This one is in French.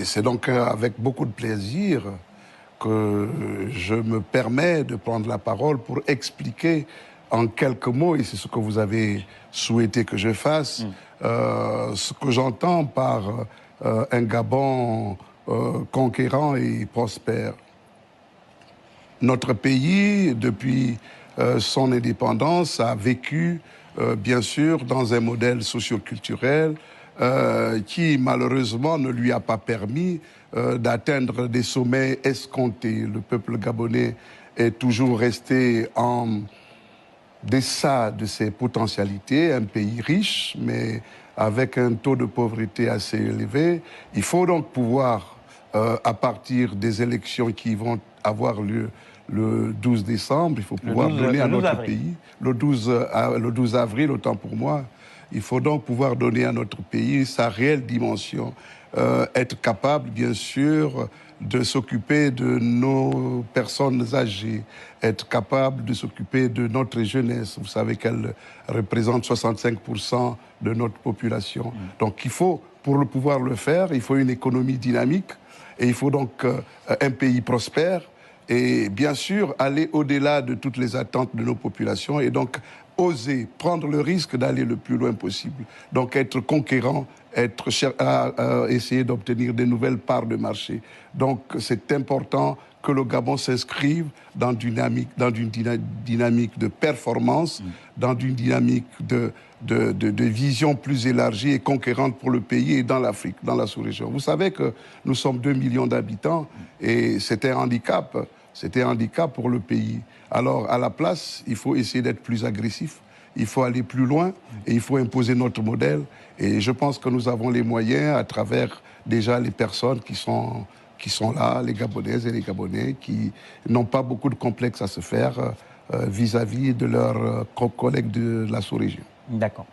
Et c'est donc avec beaucoup de plaisir que je me permets de prendre la parole pour expliquer en quelques mots, et c'est ce que vous avez souhaité que je fasse, ce que j'entends par un Gabon conquérant et prospère. Notre pays, depuis son indépendance, a vécu, bien sûr, dans un modèle socio-culturel qui, malheureusement, ne lui a pas permis d'atteindre des sommets escomptés. Le peuple gabonais est toujours resté en deçà de ses potentialités, un pays riche, mais avec un taux de pauvreté assez élevé. Il faut donc pouvoir, à partir des élections qui vont avoir lieu le 12 décembre, il faut pouvoir donner à notre pays, le 12 avril, autant pour moi, il faut donc pouvoir donner à notre pays sa réelle dimension, être capable, bien sûr, de s'occuper de nos personnes âgées, être capable de s'occuper de notre jeunesse. Vous savez qu'elle représente 65% de notre population. Donc il faut, pour pouvoir le faire, il faut une économie dynamique et il faut donc un pays prospère et bien sûr aller au-delà de toutes les attentes de nos populations et donc oser prendre le risque d'aller le plus loin possible. Donc être conquérant, essayer d'obtenir des nouvelles parts de marché. Donc c'est important que le Gabon s'inscrive dans une dynamique de performance, dans une dynamique de vision plus élargie et conquérante pour le pays et dans l'Afrique, dans la sous-région. Vous savez que nous sommes 2 millions d'habitants et c'est un handicap. C'était un handicap pour le pays. Alors, à la place, il faut essayer d'être plus agressif, il faut aller plus loin et il faut imposer notre modèle. Et je pense que nous avons les moyens à travers déjà les personnes qui sont là, les Gabonaises et les Gabonais, qui n'ont pas beaucoup de complexes à se faire vis-à-vis de leurs collègues de la sous-région. D'accord.